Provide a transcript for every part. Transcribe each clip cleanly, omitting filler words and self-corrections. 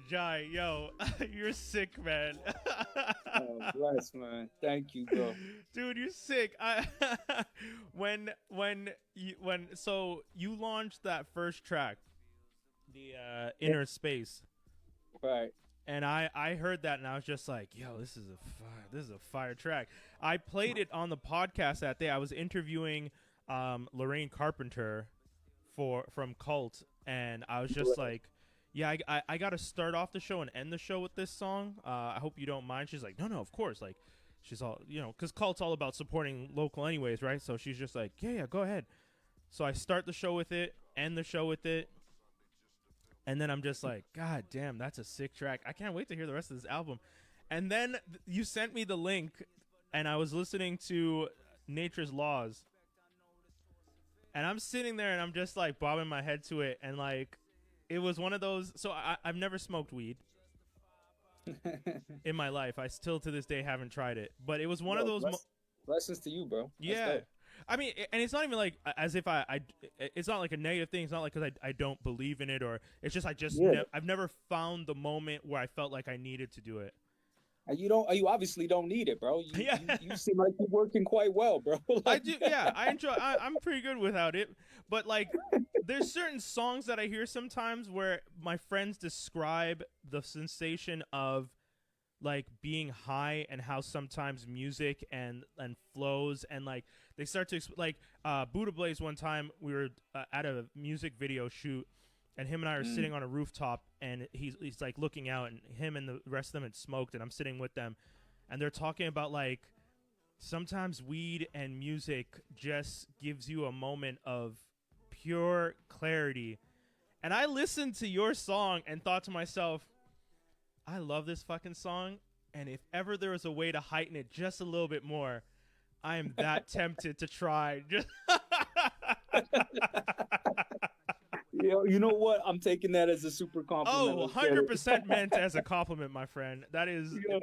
Jai, yo, you're sick, man. Oh, bless, man. Thank you, bro. Dude, you're sick. When so you launched that first track, the Yeah, Inner Space, right. and I heard that and I was just like, yo, this is a fire track. I played it on the podcast that day. I was interviewing Lorraine Carpenter from Cult, and I was just Right. like, yeah, I got to start off the show and end the show with this song. I hope you don't mind. She's like, no, of course. Like, she's all, because Cult's all about supporting local anyways, right? So she's just like, yeah, go ahead. So I start the show with it, end the show with it, and then I'm just like, God damn, that's a sick track. I can't wait to hear the rest of this album. And then you sent me the link, and I was listening to Nature's Laws, and I'm sitting there and I'm just like bobbing my head to it, and like it was one of those. So I've never smoked weed in my life. I still to this day haven't tried it, but it was one of Yo, those. blessings to you, bro. That's Yeah. dope. I mean, and it's not even like as if it's not like a negative thing. It's not like because I don't believe in it, or it's just Yeah. I've never found the moment where I felt like I needed to do it. And you don't. You obviously don't need it, bro. You Yeah. you, you seem like you're working quite well, bro. I Like, do, yeah. I enjoy. I'm pretty good without it, but like, there's certain songs that I hear sometimes where my friends describe the sensation of like being high and how sometimes music and flows and like they start to like Buddha Blaze one time we were at a music video shoot and him and I are mm, sitting on a rooftop and he's like looking out and him and the rest of them had smoked and I'm sitting with them and they're talking about like sometimes weed and music just gives you a moment of pure clarity. And I listened to your song and thought to myself, I love this fucking song. And if ever there was a way to heighten it just a little bit more, I am that tempted to try. Just you know what? I'm taking that as a super compliment. oh, Let's get it. 100% meant as a compliment, my friend. That is, Yeah,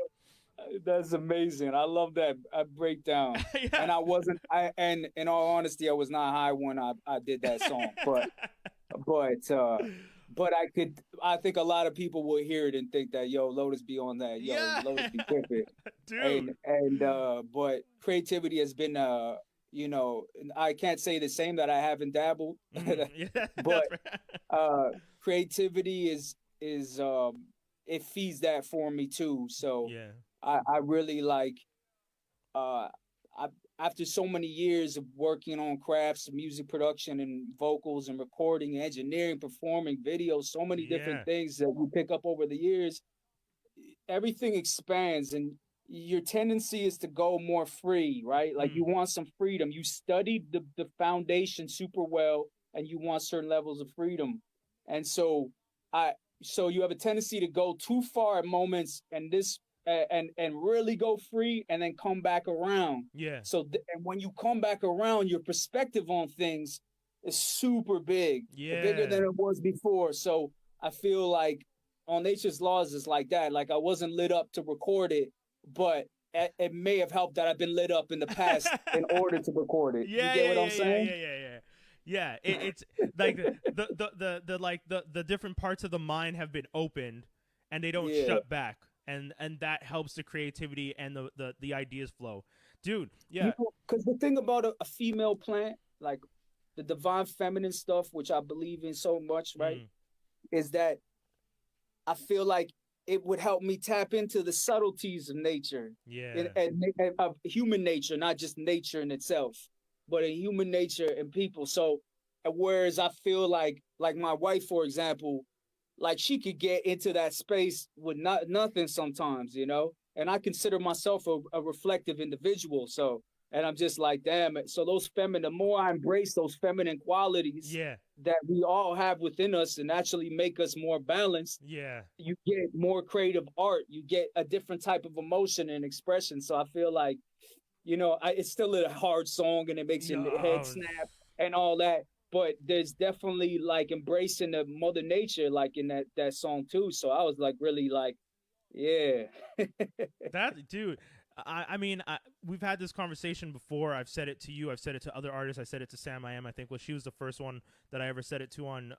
that's amazing. I love that breakdown. And yeah. I wasn't. I and in all honesty, I was not high when I did that song, but but I think a lot I will hear it and think that yo Lotus be on that, yo Yeah, Lotus be tripping. dude. But creativity has been I can't say the same that I haven't dabbled. Yeah, But that's right. creativity is it feeds that for me too. So Yeah, I really like uh I after so many years of working on crafts, music production and vocals and recording, engineering, performing, videos, so many different yeah. things that we pick up over the years, everything expands and your tendency is to go more free, right? Like Mm, you want some freedom. You studied the foundation super well and you want certain levels of freedom. And I so you have a tendency to go too far at moments and really go free and then come back around. yeah, And when you come back around, your perspective on things is super big, bigger yeah. than it was before. So I feel like on Nature's Laws is like that. Like I wasn't lit up to record it, but it may have helped that I've been lit up in the past in order to record it. You Yeah, get yeah, what I'm yeah, yeah, saying? yeah, yeah, yeah. Yeah, it's like the different parts of the mind have been opened, and they don't Yeah. shut back, and that helps the creativity and the ideas flow, dude. You Yeah, know, because the thing about a female plant, like the divine feminine stuff, which I believe in so much, right, mm, is that I feel like it would help me tap into the subtleties of nature yeah, and of human nature, not just nature in itself, but in human nature and people. So, whereas I feel like my wife, for example, like she could get into that space with nothing sometimes, and I consider myself a reflective individual. So, and I'm just like, damn it. So those feminine, the more I embrace those feminine qualities yeah, that we all have within us and actually make us more balanced, yeah. you get more creative art. You get a different type of emotion and expression. So I feel like, it's still a hard song and it makes your head Yo, snap and all that. But there's definitely like embracing the mother nature, like in that song too. So I was like really like Yeah. That dude, I mean, we've had this conversation before. I've said it to you. I've said it to other artists. I said it to Sam I Am. I think she was the first one that I ever said it to on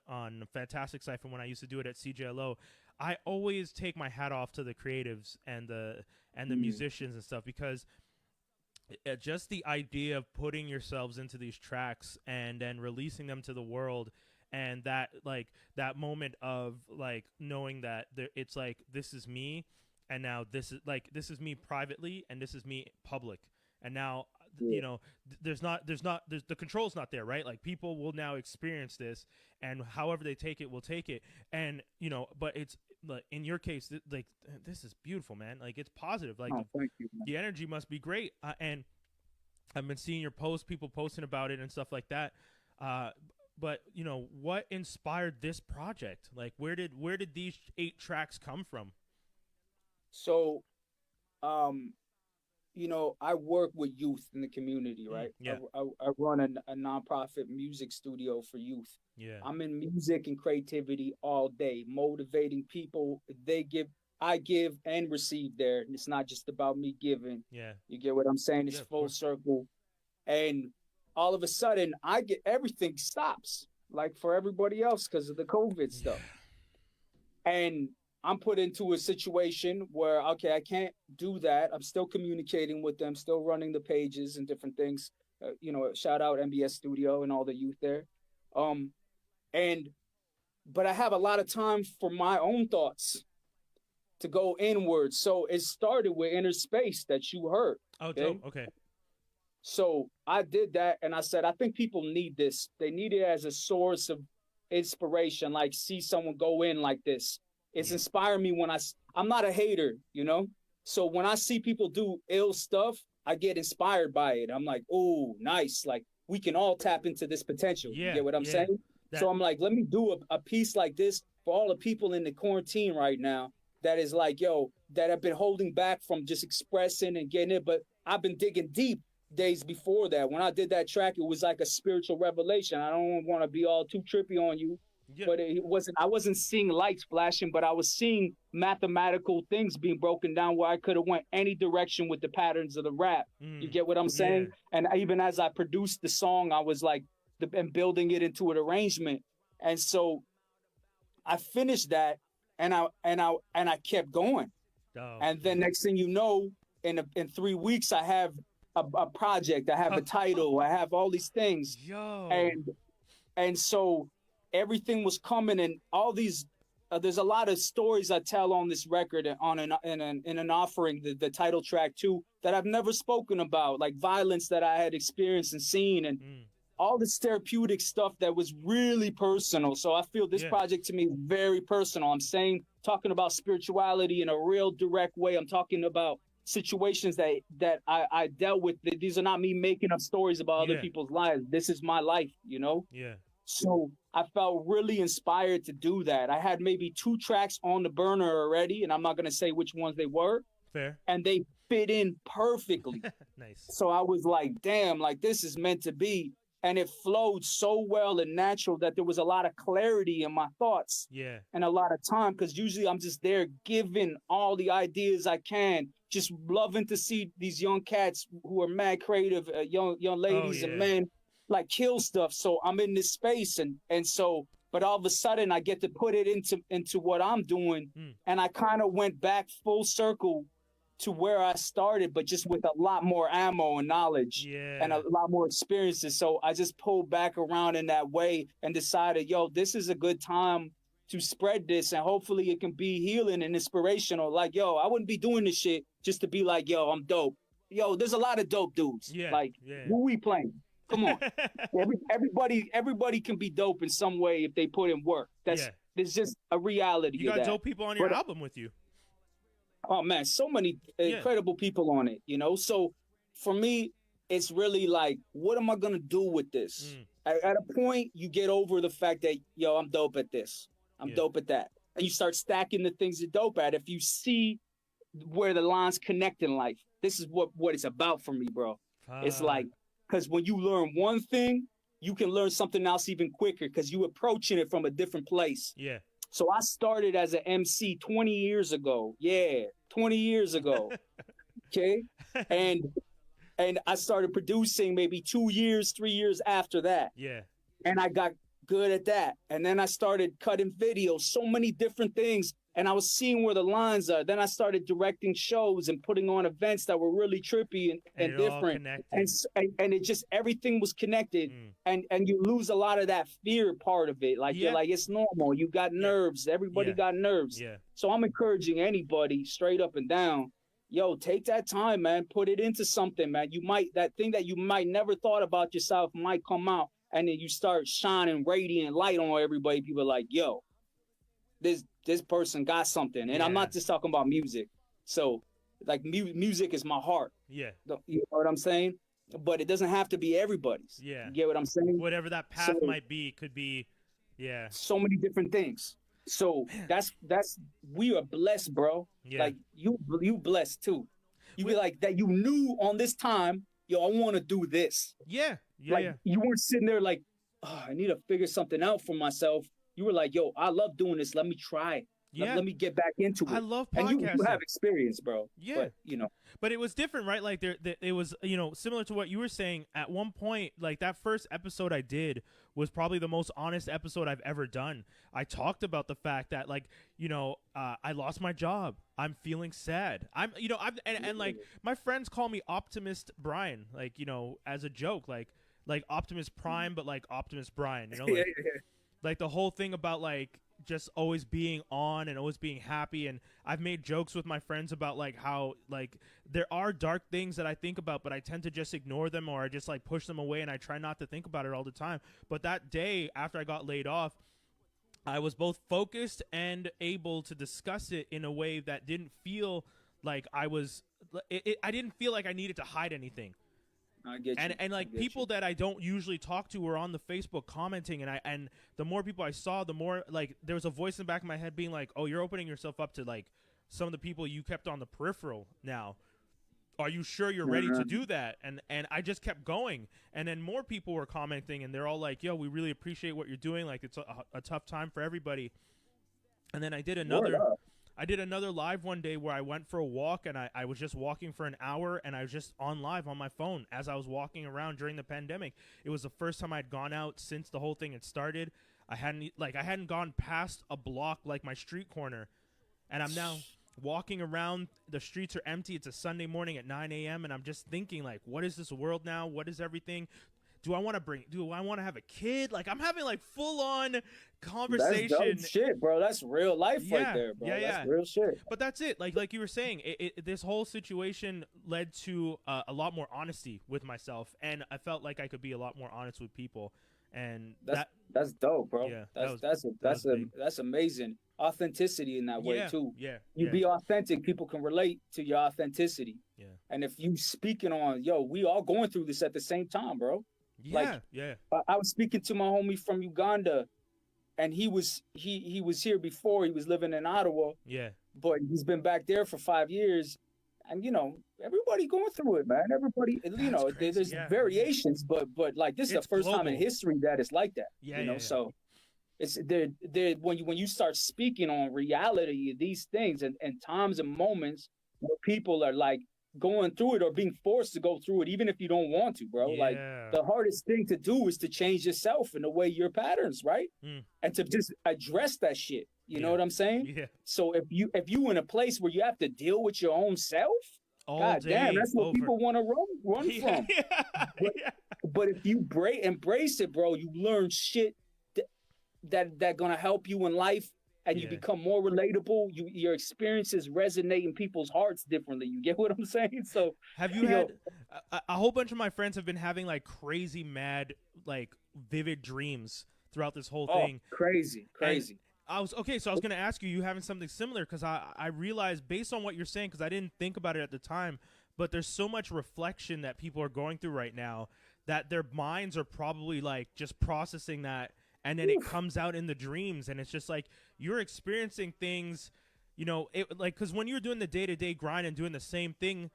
Fantastic Cypher when I used to do it at CJLO. I always take my hat off to the creatives and the musicians and stuff, because just the idea of putting yourselves into these tracks and then releasing them to the world, and that that moment of like knowing that it's like, this is me, and now this is me privately, and this is me public, and now you know there's the control's not there, right? Like, people will now experience this, and however they take it will take it, and but it's like, in your case, like, this is beautiful, man. Like, it's positive. Like, Oh, thank you, man. the energy must be great, and I've been seeing your posts, people posting about it and stuff like that. But what inspired this project? Like, where did these 8 tracks come from? So, um, I work with youth in the community, right? Yeah. I run a nonprofit music studio for youth. Yeah. I'm in music and creativity all day, motivating people. I give and receive there. And it's not just about me giving. Yeah. You get what I'm saying? It's Yeah, full circle. And all of a sudden, everything stops, like for everybody else, because of the COVID stuff. And I'm put into a situation where, okay, I can't do that. I'm still communicating with them, still running the pages and different things. Shout out NBS Studio and all the youth there. But I have a lot of time for my own thoughts to go inward. So it started with Inner Space that you heard. Oh, okay? Dope. Okay. So I did that, and I said, I think people need this. They need it as a source of inspiration, like see someone go in like this. It's inspired me when I'm not a hater, So when I see people do ill stuff, I get inspired by it. I'm like, oh, nice. Like, we can all tap into this potential. Yeah, you get what I'm saying? So I'm like, let me do a piece like this for all the people in the quarantine right now that is like, that have been holding back from just expressing and getting it. But I've been digging deep days before that. When I did that track, it was like a spiritual revelation. I don't want to be all too trippy on you, but I wasn't seeing lights flashing, but I was seeing mathematical things being broken down where I could have went any direction with the patterns of the rap. You get what I'm saying? Yeah. And even as I produced the song, I was like, and building it into an arrangement. And so I finished that, and I kept going. Oh, and then next thing you know, in 3 weeks, I have a project, I have a title, I have all these things. And so everything was coming, and all these there's a lot of stories I tell on this record in an offering, the title track too, that I've never spoken about, like violence that I had experienced and seen, and all this therapeutic stuff that was really personal. So I feel this project to me is very personal. I'm talking about spirituality in a real direct way. I'm talking about situations that I dealt with. These are not me making up stories about other people's lives. This is my life, Yeah. So I felt really inspired to do that. I had maybe 2 tracks on the burner already, and I'm not going to say which ones they were. Fair. And they fit in perfectly. Nice. So I was like, damn, like this is meant to be. And it flowed so well and natural that there was a lot of clarity in my thoughts. Yeah. And a lot of time, because usually I'm just there giving all the ideas I can, just loving to see these young cats who are mad creative, young ladies and men, like kill stuff. So I'm in this space, and so, but all of a sudden I get to put it into what I'm doing, and I kind of went back full circle to where I started, but just with a lot more ammo and knowledge and a lot more experiences. So I just pulled back around in that way and decided, this is a good time to spread this, and hopefully it can be healing and inspirational. Like, I wouldn't be doing this shit just to be like, I'm dope. There's a lot of dope dudes. Who we playing? Come on. Everybody can be dope in some way if they put in work. There's just a reality. You got dope people on your album with you. Oh man, so many incredible people on it, So for me, it's really like, what am I gonna do with this? At a point, you get over the fact that I'm dope at this, I'm dope at that, and you start stacking the things you're dope at. If you see where the lines connect in life, this is what it's about for me, bro. It's like, because when you learn one thing, you can learn something else even quicker because you approaching it from a different place. Yeah. So I started as an MC 20 years ago. Yeah, 20 years ago. Okay. And I started producing maybe 2 years, 3 years after that. Yeah. And I got good at that. And then I started cutting videos, so many different things. And I was seeing where the lines are. Then I started directing shows and putting on events that were really trippy and different. And it just, everything was connected. And you lose a lot of that fear part of it. Like, you're like, it's normal. You got nerves. Everybody got nerves. Yeah. So I'm encouraging anybody straight up and down. Yo, take that time, man. Put it into something, man. That thing that you might never thought about yourself might come out. And then you start shining radiant light on everybody. People are like, yo, this person got something. And I'm not just talking about music. So, like, music is my heart. Yeah. You know what I'm saying? But it doesn't have to be everybody's. Yeah. You get what I'm saying? Whatever that path might be, could be, so many different things. So that's we are blessed, bro. Yeah. Like, you blessed too. You be like that. You knew on this time, yo, I want to do this. Yeah. Yeah. Like, you weren't sitting there like, oh, I need to figure something out for myself. You were like, yo, I love doing this. Let me try it. Yeah. Let me get back into it. I love podcasting. And you have experience, bro. Yeah. But, you know. But it was different, right? Like, it was, you know, similar to what you were saying. At one point, like, that first episode I did was probably the most honest episode I've ever done. I talked about the fact that, like, you know, I lost my job. I'm feeling sad. And like, my friends call me Optimist Brian, like, you know, as a joke, like Optimus Prime, but like Optimus Brian, you know, like, like the whole thing about, like, just always being on and always being happy. And I've made jokes with my friends about, like, how, like, there are dark things that I think about, but I tend to just ignore them, or I just, like, push them away, and I try not to think about it all the time. But that day after I got laid off, I was both focused and able to discuss it in a way that didn't feel like I didn't feel like I needed to hide anything. I get you. And like, people that I don't usually talk to were on the Facebook commenting, and the more people I saw, the more, like, there was a voice in the back of my head being like, oh, you're opening yourself up to, like, some of the people you kept on the peripheral now. Are you sure you're ready to do that? And I just kept going, and then more people were commenting, and they're all like, yo, we really appreciate what you're doing. Like, it's a tough time for everybody. And then I did another live one day where I went for a walk, and I was just walking for an hour, and I was just on live on my phone as I was walking around during the pandemic. It was the first time I'd gone out since the whole thing had started. I hadn't gone past a block, like my street corner, and I'm now walking around. The streets are empty. It's a Sunday morning at 9 a.m. and I'm just thinking, like, what is this world now? What is everything? Do I want to have a kid? Like, I'm having, like, full on conversation. That's dope shit, bro. That's real life right there, bro. That's real shit. But that's it. Like you were saying, this whole situation led to a lot more honesty with myself, and I felt like I could be a lot more honest with people. And that's dope, bro. Yeah, that's amazing. Authenticity in that way too. Yeah. You be authentic, people can relate to your authenticity. Yeah. And if you speaking on, yo, we all going through this at the same time, bro. Yeah. I was speaking to my homie from Uganda, and he was here before. He was living in Ottawa. Yeah. But he's been back there for 5 years. And, you know, everybody going through it, man. Everybody, you know, there's variations, but like, this is the first time in history that it's like that. Yeah, you know, so it's there when you start speaking on reality of these things and times and moments where people are, like, going through it or being forced to go through it, even if you don't want to, bro. Like, the hardest thing to do is to change yourself in the way your patterns, right? And to just address that shit. You know what I'm saying? Yeah. So if you in a place where you have to deal with your own self, God damn, that's what people want to run from. But if you embrace it, bro, you learn shit that gonna help you in life, and you become more relatable. Your experiences resonate in people's hearts differently. You get what I'm saying? So have you had a whole bunch of my friends have been having, like, crazy mad, like, vivid dreams throughout this whole thing. Crazy. I was going to ask you having something similar, because I realized, based on what you're saying, because I didn't think about it at the time, but there's so much reflection that people are going through right now that their minds are probably, like, just processing that, and then it comes out in the dreams, and it's just like you're experiencing things, you know, like, because when you're doing the day-to-day grind and doing the same thing,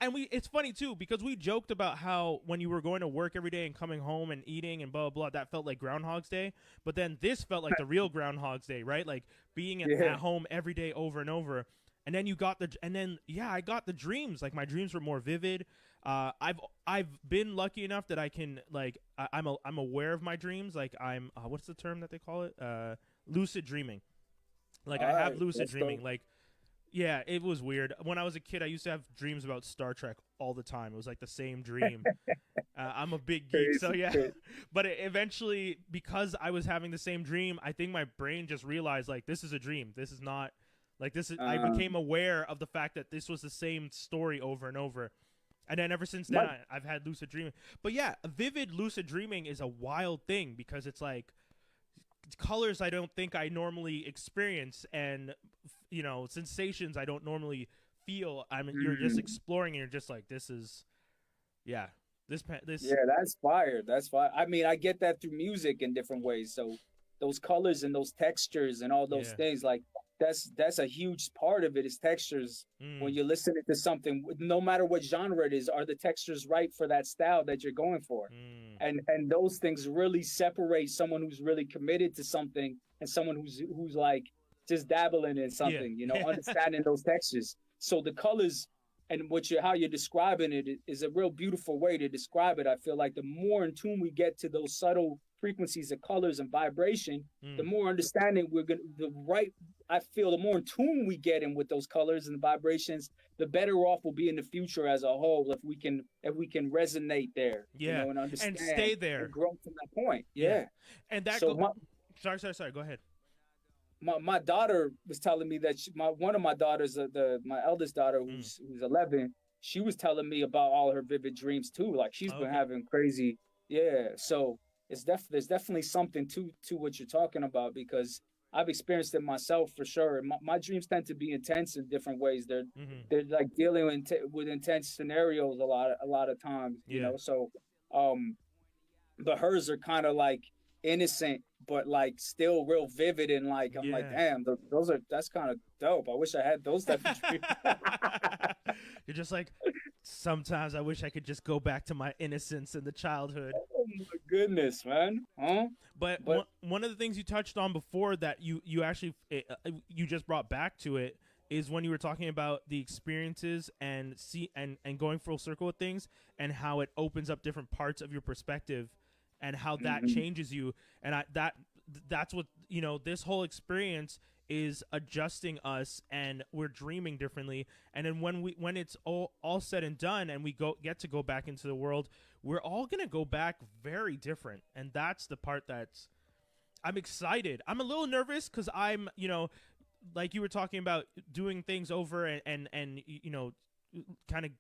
and it's funny too because we joked about how when you were going to work every day and coming home and eating and blah blah blah, that felt like Groundhog's Day, but then this felt like the real Groundhog's Day, right? Like being at home every day over and over. And then I got the dreams. Like my dreams were more vivid. I've been lucky enough that I can like I'm aware of my dreams. Like I'm what's the term that they call it? Lucid dreaming. Like I have lucid dreaming. Like yeah, it was weird. When I was a kid, I used to have dreams about Star Trek all the time. It was like the same dream. I'm a big geek, so yeah. But eventually, because I was having the same dream, I think my brain just realized like this is a dream. This is not. Like this is, I became aware of the fact that this was the same story over and over, and then ever since then I've had lucid dreaming. But yeah, vivid lucid dreaming is a wild thing because it's like colors I don't think I normally experience, and sensations I don't normally feel. You're just exploring, and you're just like this is, yeah, this. Yeah, that's fire. That's fire. I mean, I get that through music in different ways. So those colors and those textures and all those things like. That's a huge part of it is textures. When you're listening to something, no matter what genre it is, are the textures right for that style that you're going for? And those things really separate someone who's really committed to something and someone who's like just dabbling in something, understanding those textures. So the colors and how you're describing it is a real beautiful way to describe it. I feel like the more in tune we get to those subtle frequencies of colors and vibration, the more understanding I feel the more in tune we get in with those colors and vibrations, the better off we'll be in the future as a whole if we can resonate there, and understand and stay there and grow from that point. Yeah. And that sorry, go ahead. My daughter was telling me that one of my daughters, my eldest daughter who's 11, she was telling me about all her vivid dreams too. Like she's been having crazy, so there's definitely something to what you're talking about because I've experienced it myself for sure. My dreams tend to be intense in different ways. They're like dealing with intense scenarios a lot of times, you know. So, but hers are kind of like innocent, but like still real vivid and like I'm like, damn, that's kind of dope. I wish I had those type of dreams. You're just like, sometimes I wish I could just go back to my innocence in the childhood. Oh my goodness, man. Huh? But one of the things you touched on before that you actually you just brought back to it is when you were talking about the experiences and going full circle with things and how it opens up different parts of your perspective and how that changes you. And that's what, this whole experience is adjusting us and we're dreaming differently. And then when it's all said and done and we get to go back into the world, we're all going to go back very different. And that's the part I'm excited. I'm a little nervous because I'm, like you were talking about doing things over and kind of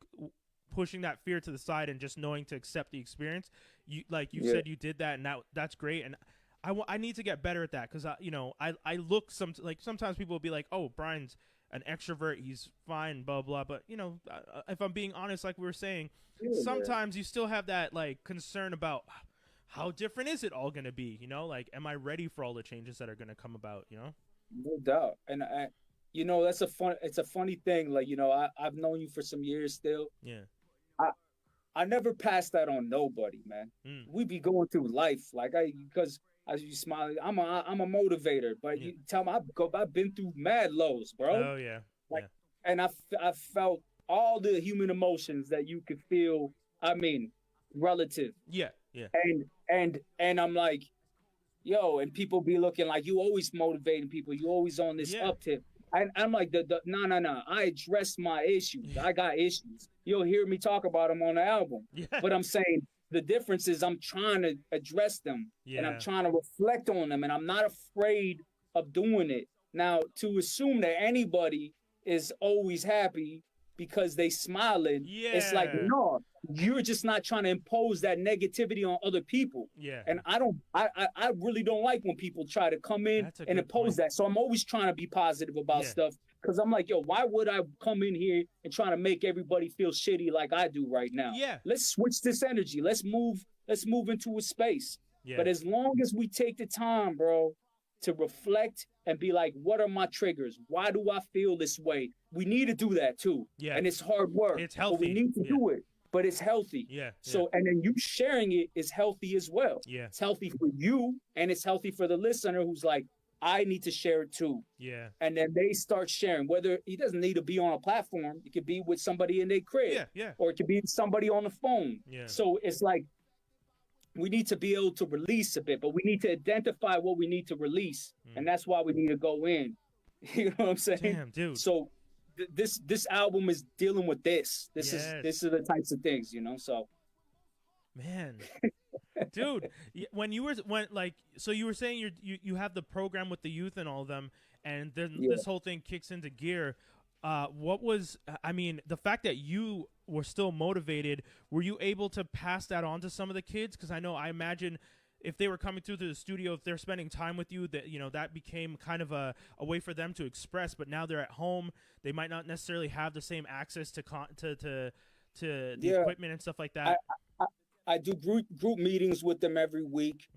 pushing that fear to the side and just knowing to accept the experience. You said you did that, and that's great. And I need to get better at that because I look sometimes people will be like, oh, Brian's an extrovert, he's fine, blah blah. But if I'm being honest, like we were saying, sometimes you still have that like concern about how different is it all going to be. Like, am I ready for all the changes that are going to come about? No doubt. And it's a funny thing. Like I've known you for some years still. Yeah. I never passed that on nobody, man. We be going through life because as you smile, I'm a motivator, but you tell me I've been through mad lows, bro. Oh yeah. And I felt all the human emotions that you could feel. I mean, relative. Yeah. And I'm like, yo, and people be looking like you always motivating people. You always on this uptick. And I'm like, no. I addressed my issues. I got issues. You'll hear me talk about them on the album. Yeah. But I'm saying the difference is I'm trying to address them and I'm trying to reflect on them. And I'm not afraid of doing it. Now, to assume that anybody is always happy because they smiling, it's like, no, you're just not trying to impose that negativity on other people. Yeah. And I really don't like when people try to come in and impose that. So I'm always trying to be positive about stuff because I'm like, yo, why would I come in here and try to make everybody feel shitty like I do right now? Yeah. Let's switch this energy. Let's move into a space. Yeah. But as long as we take the time, bro, to reflect and be like, what are my triggers? Why do I feel this way? We need to do that too. Yeah. And it's hard work. It's healthy. But we need to do it. But it's healthy. Yeah. So, and then you sharing it is healthy as well. Yeah. It's healthy for you, and it's healthy for the listener who's like, I need to share it too. Yeah. And then they start sharing, whether he doesn't need to be on a platform. It could be with somebody in their crib. Yeah. Yeah. Or it could be somebody on the phone. Yeah. So it's like, we need to be able to release a bit, but we need to identify what we need to release. And that's why we need to go in. You know what I'm saying? Damn, dude. So this album is dealing with this. This are the types of things, you know. So, man, dude, when you were so you were saying you have the program with the youth and all of them, and then this whole thing kicks into gear. What was, I mean, the fact that you were still motivated, were you able to pass that on to some of the kids? Because I imagine if they were coming through to the studio, if they're spending time with you, that, you know, that became kind of a way for them to express. But now they're at home, they might not necessarily have the same access to the equipment and stuff like that. I do group meetings with them every week.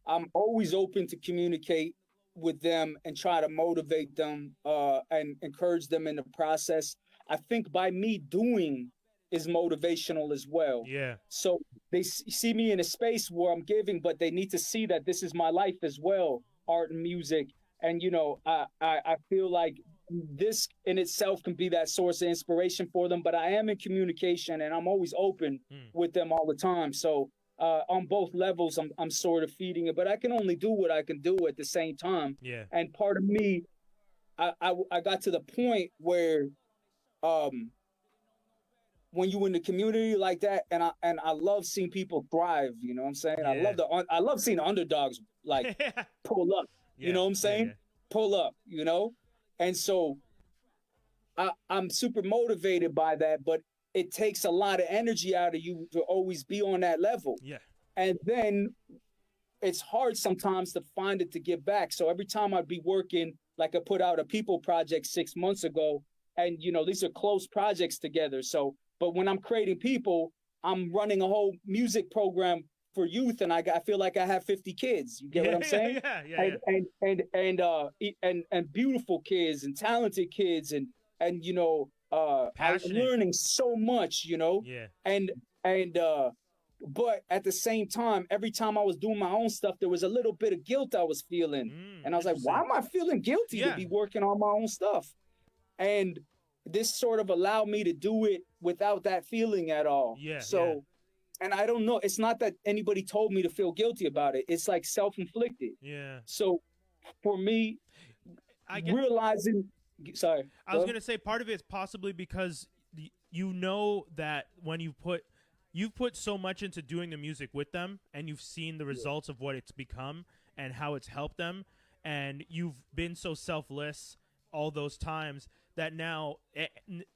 I'm always open to communicate with them and try to motivate them and encourage them in the process. I think by me doing is motivational as well. Yeah. So they see me in a space where I'm giving, but they need to see that this is my life as well, art and music. And, you know, I feel like this in itself can be that source of inspiration for them, but I am in communication and I'm always open with them all the time. So on both levels, I'm sort of feeding it, but I can only do what I can do at the same time. Yeah. And part of me, I got to the point where, when you in the community like that, and I love seeing people thrive. You know what I'm saying? Yeah. I love seeing underdogs like pull up. You know what I'm saying? Pull up. You know, and so I'm super motivated by that, but it takes a lot of energy out of you to always be on that level. Yeah. And then it's hard sometimes to find it to give back. So every time I'd be working, like I put out a people project 6 months ago, and you know, these are close projects together. So, but when I'm creating people, I'm running a whole music program for youth, and I feel like I have 50 kids. You get what I'm saying? And beautiful kids and talented kids, and you know, I'm learning so much, you know. Yeah. But at the same time, every time I was doing my own stuff, there was a little bit of guilt I was feeling, and I was like, why am I feeling guilty to be working on my own stuff? And this sort of allowed me to do it without that feeling at all. Yeah. So, and I don't know, it's not that anybody told me to feel guilty about it. It's like self-inflicted. Yeah. So for me, realizing, sorry. I was going to say part of it is possibly because you know that when you've put so much into doing the music with them, and you've seen the results of what it's become and how it's helped them, and you've been so selfless all those times that now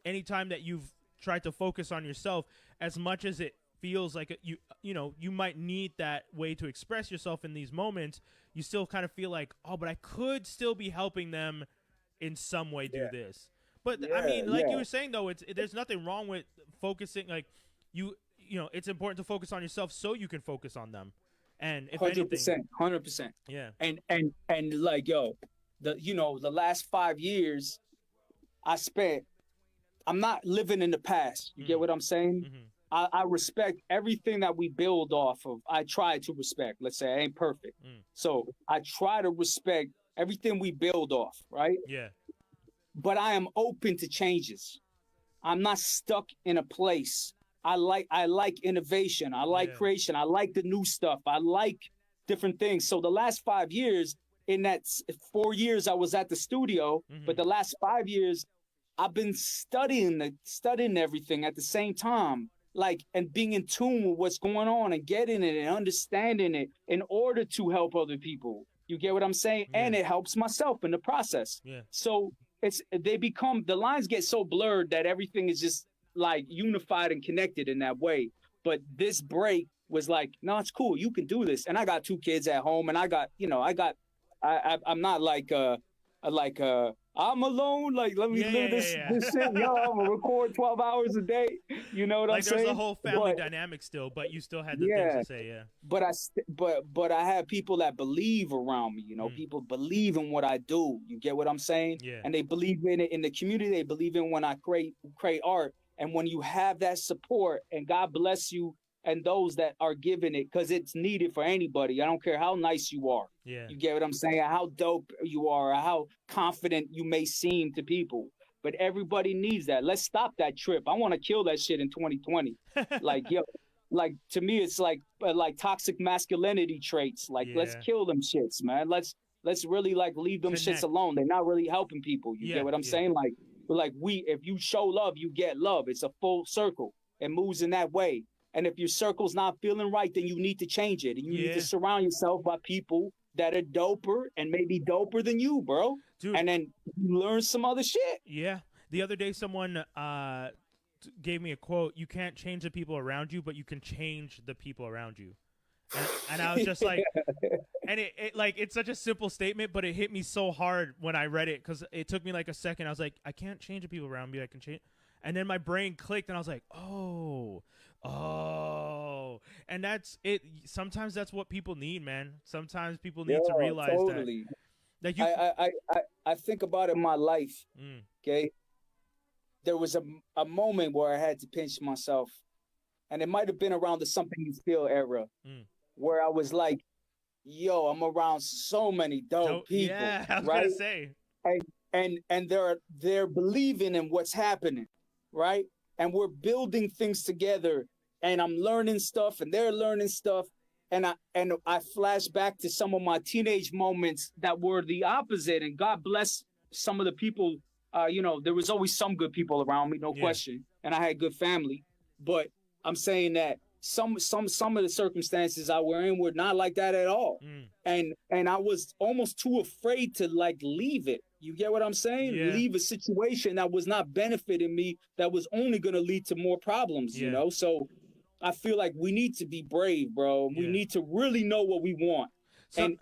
anytime that you've tried to focus on yourself, as much as it feels like you know you might need that way to express yourself in these moments, you still kind of feel like, oh, but I could still be helping them in some way do this. But I mean, like you were saying though, there's nothing wrong with focusing. Like you know, it's important to focus on yourself so you can focus on them. And if 100%. Yeah. And like, yo, the last 5 years I'm not living in the past. You get what I'm saying? Mm-hmm. I respect everything that we build off of. I try to respect. Let's say I ain't perfect. So I try to respect everything we build off, right? Yeah. But I am open to changes. I'm not stuck in a place. I like innovation. I like creation. I like the new stuff. I like different things. So the last 5 years, in that 4 years I was at the studio, but the last 5 years I've been studying everything at the same time, like, and being in tune with what's going on and getting it and understanding it in order to help other people. You get what I'm saying? Yeah. And it helps myself in the process. Yeah. So the lines get so blurred that everything is just like unified and connected in that way. But this break was like, no, it's cool. You can do this. And I got 2 kids at home, and I'm not like I'm alone. Like, let me live this shit. Yo, I'm gonna record 12 hours a day. You know what I'm Like there's saying? a whole family dynamic still, but you still had the things Yeah, to say. Yeah. but I have people that believe around me. You know, people believe in what I do. You get what I'm saying? Yeah. And they believe in it in the community. They believe in when I create art. And when you have that support, and God bless you and those that are giving it, because it's needed for anybody. I don't care how nice you are. Yeah. You get what I'm saying? How dope you are, or how confident you may seem to people. But everybody needs that. Let's stop that trip. I want to kill that shit in 2020. Like, yo, like to me, it's like toxic masculinity traits. Like, let's kill them shits, man. Let's really like leave them shits alone. They're not really helping people. You get what I'm saying? Like if you show love, you get love. It's a full circle. It moves in that way. And if your circle's not feeling right, then you need to change it. And you need to surround yourself by people that are doper and maybe doper than you, bro. Dude. And then you learn some other shit. Yeah. The other day, someone gave me a quote: "You can't change the people around you, but you can change the people around you." And I was just like, and it like, it's such a simple statement, but it hit me so hard when I read it, because it took me like a second. I was like, I can't change the people around me. I can change. And then my brain clicked, and I was like, oh, and that's it. Sometimes that's what people need, man. Sometimes people need to realize that you. I think about it in my life. Okay, there was a moment where I had to pinch myself, and it might have been around the Something You Feel era, where I was like, yo, I'm around so many dope people. Yeah, I was gonna say. And they're believing in what's happening, right? And we're building things together, and I'm learning stuff, and they're learning stuff. And I flash back to some of my teenage moments that were the opposite. And God bless some of the people. You know, there was always some good people around me, no question. And I had good family. But I'm saying that some of the circumstances I were in were not like that at all. And I was almost too afraid to like leave it. You get what I'm saying? Yeah. Leave a situation that was not benefiting me, that was only going to lead to more problems, you know? So I feel like we need to be brave, bro. We need to really know what we want. And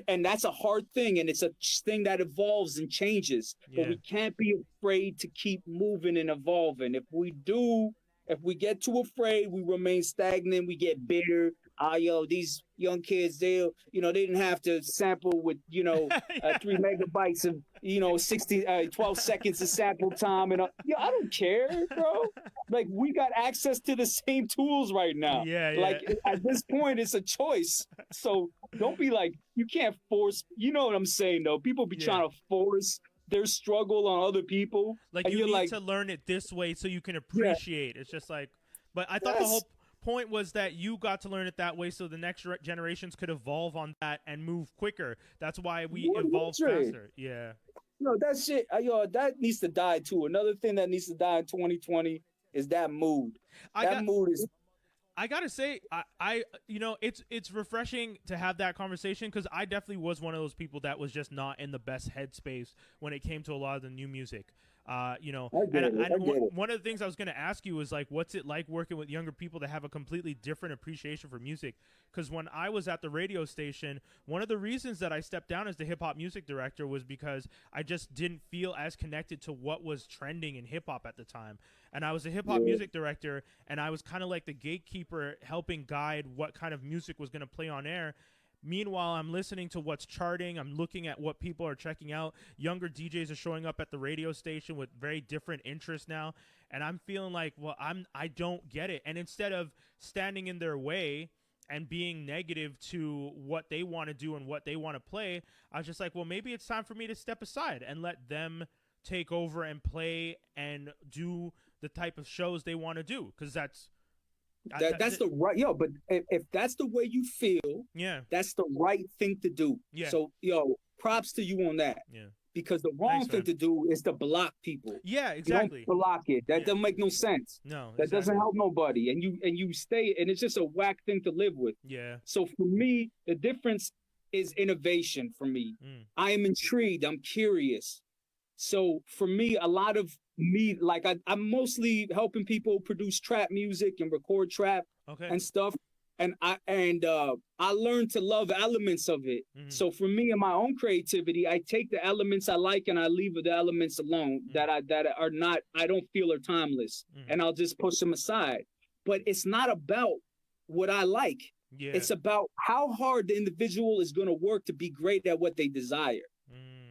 and that's a hard thing, and it's a thing that evolves and changes. But we can't be afraid to keep moving and evolving. If we get too afraid, we remain stagnant, we get bitter. Yo, these young kids, they didn't have to sample with, 3 megabytes of, 12 seconds of sample time. And I don't care, bro. Like, we got access to the same tools right now. Like, at this point, it's a choice. So don't be like, you can't force, you know what I'm saying, though? People be trying to force their struggle on other people. Like, you need to learn it this way so you can appreciate. It's just like, but I thought the whole point was that you got to learn it that way so the next generations could evolve on that and move quicker. That's why we evolve faster. Yeah. No, that shit, that needs to die too. Another thing that needs to die in 2020 is that mood. I gotta say, it's refreshing to have that conversation, because I definitely was one of those people that was just not in the best headspace when it came to a lot of the new music. One of the things I was going to ask you was like, what's it like working with younger people that have a completely different appreciation for music? Because when I was at the radio station, one of the reasons that I stepped down as the hip hop music director was because I just didn't feel as connected to what was trending in hip hop at the time. And I was a hip hop music director, and I was kind of like the gatekeeper, helping guide what kind of music was going to play on air. Meanwhile, I'm listening to what's charting. I'm looking at what people are checking out. Younger DJs are showing up at the radio station with very different interests now. And I'm feeling like, well, I don't get it. And instead of standing in their way and being negative to what they want to do and what they want to play, I was just like, well, maybe it's time for me to step aside and let them take over and play and do the type of shows they want to do. Because that's the right, but if that's the way you feel, that's the right thing to do. So, props to you on that. Because the wrong thing to do is to block people. Exactly. You don't block it. That doesn't make no sense. No, that doesn't help nobody. And you stay, and it's just a whack thing to live with. So for me, the difference is innovation. For me, I am intrigued. I'm curious. So for me, a lot of me, like I'm mostly helping people produce trap music and record trap and stuff. I learned to love elements of it. So for me in my own creativity, I take the elements I like and I leave the elements alone that are not, I don't feel are timeless, and I'll just push them aside. But it's not about what I like. Yeah. It's about how hard the individual is going to work to be great at what they desire.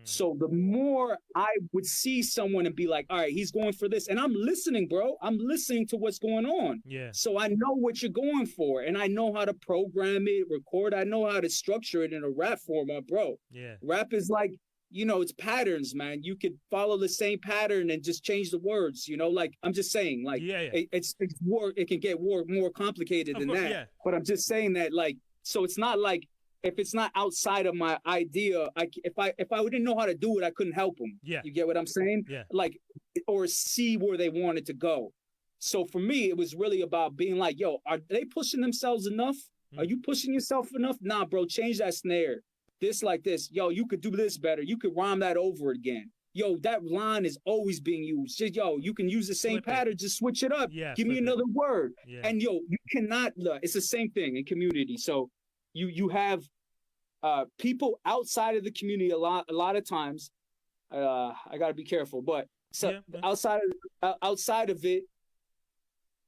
So the more I would see someone and be like, all right, he's going for this. And I'm listening, bro. I'm listening to what's going on. Yeah. So I know what you're going for. And I know how to program it, record. I know how to structure it in a rap format, bro. Yeah. Rap is like, you know, it's patterns, man. You could follow the same pattern and just change the words, you know, like I'm just saying, like it's more, it can get more complicated than that. Yeah. But I'm just saying that, like, so it's not like, if it's not outside of my idea, if I didn't know how to do it, I couldn't help them. Yeah. You get what I'm saying? Yeah. Like, or see where they wanted to go. So for me, it was really about being like, yo, are they pushing themselves enough? Are you pushing yourself enough? Nah, bro, change that snare. This like this. Yo, you could do this better. You could rhyme that over again. Yo, that line is always being used. Just, yo, you can use the same pattern, just switch it up. Yeah, give me another word. Yeah. And yo, you cannot, look, it's the same thing in community. So you have people outside of the community a lot of times. I got to be careful, but outside of it,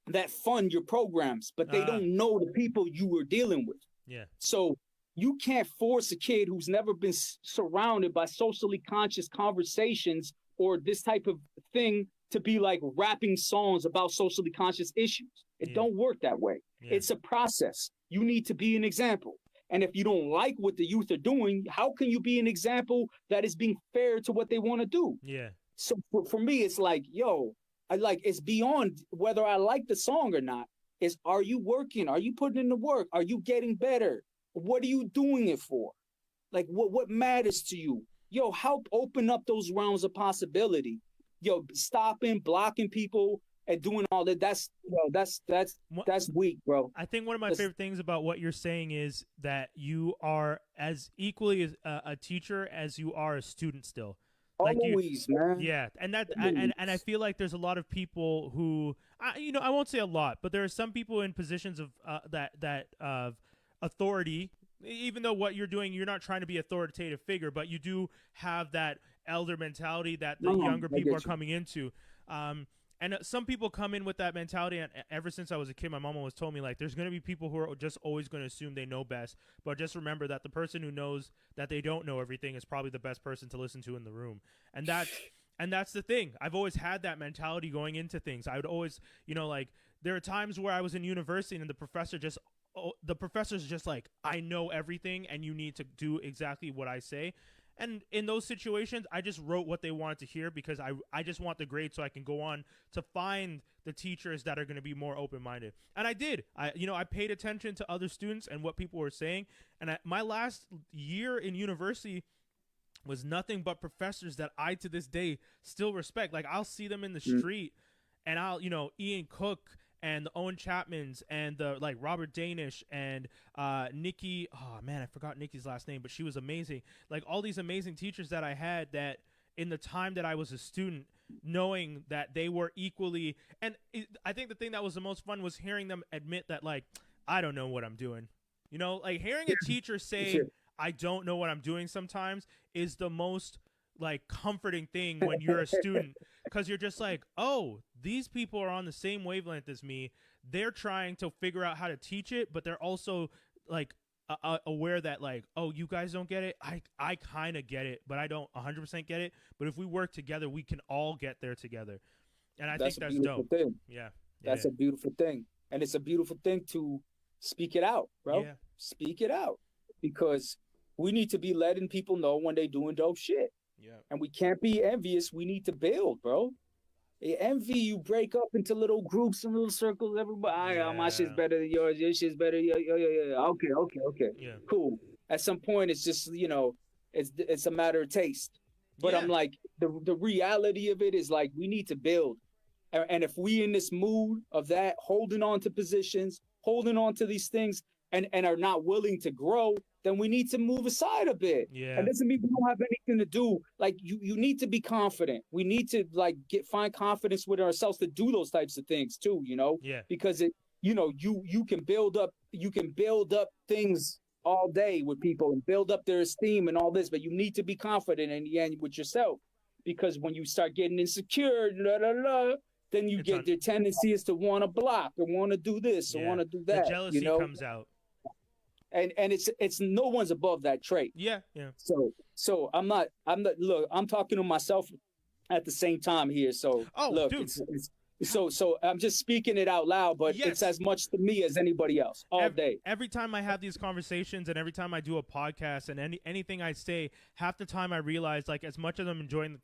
that fund your programs, but they don't know the people you were dealing with. Yeah. So you can't force a kid who's never been surrounded by socially conscious conversations or this type of thing to be like rapping songs about socially conscious issues. It don't work that way. Yeah. It's a process. You need to be an example. And if you don't like what the youth are doing, how can you be an example that is being fair to what they want to do? Yeah. So for me, it's like, yo, it's beyond whether I like the song or not. Is, are you working? Are you putting in the work? Are you getting better? What are you doing it for? Like, what matters to you? Yo, help open up those realms of possibility. Yo, stopping, blocking people, and doing all that, that's weak, bro. I think one of my favorite things about what you're saying is that you are as equally as a teacher as you are a student still. Like always, man. Yeah, and that and I feel like there's a lot of people who, I won't say a lot, but there are some people in positions of of authority. Even though what you're doing, you're not trying to be authoritative figure, but you do have that elder mentality that the younger people are coming into. And some people come in with that mentality, and ever since I was a kid, my mom always told me, like, there's going to be people who are just always going to assume they know best, but just remember that the person who knows that they don't know everything is probably the best person to listen to in the room. And that's the thing. I've always had that mentality going into things. I would always, like, there are times where I was in university and the professor's just like, I know everything and you need to do exactly what I say. And in those situations, I just wrote what they wanted to hear because I just want the grade so I can go on to find the teachers that are going to be more open-minded. And I did. I paid attention to other students and what people were saying. And my last year in university was nothing but professors that I, to this day, still respect. Like, I'll see them in the street and I'll, Ian Cook and the Owen Chapmans and the Robert Danish and Nikki. Oh man, I forgot Nikki's last name, but she was amazing. Like, all these amazing teachers that I had that in the time that I was a student, knowing that they were equally. And I think the thing that was the most fun was hearing them admit that, like, I don't know what I'm doing. Like hearing a teacher say, I don't know what I'm doing sometimes is the most comforting thing when you're a student, because you're just like, oh, these people are on the same wavelength as me. They're trying to figure out how to teach it, but they're also aware that oh, you guys don't get it. I kind of get it, but I don't 100% get it. But if we work together, we can all get there together. And I think that's dope. Thing. Yeah. That's a beautiful thing. And it's a beautiful thing to speak it out, bro. Yeah. Speak it out, because we need to be letting people know when they're doing dope shit. Yeah. And we can't be envious. We need to build, bro. Envy, you break up into little groups and little circles. Everybody, my shit's better than yours. Your shit's better. Yeah. Okay. Yeah. Cool. At some point, it's just, it's a matter of taste. But I'm like, the reality of it is like, we need to build. And if we in this mood of that, holding on to positions, holding on to these things, and are not willing to grow, then we need to move aside a bit. Yeah. It doesn't mean we don't have anything to do. Like, you need to be confident. We need to find confidence with ourselves to do those types of things too, Yeah. because you can build up things all day with people and build up their esteem and all this, but you need to be confident in the end with yourself, because when you start getting insecure, then you get the tendency is to want to block or want to do this or want to do that. The jealousy comes out. And it's no one's above that trait. Yeah. So I'm not look, I'm talking to myself at the same time here. So look, dude. So I'm just speaking it out loud, but it's as much to me as anybody else all day. Every time I have these conversations and every time I do a podcast and anything I say, half the time I realize, like, as much as I'm enjoying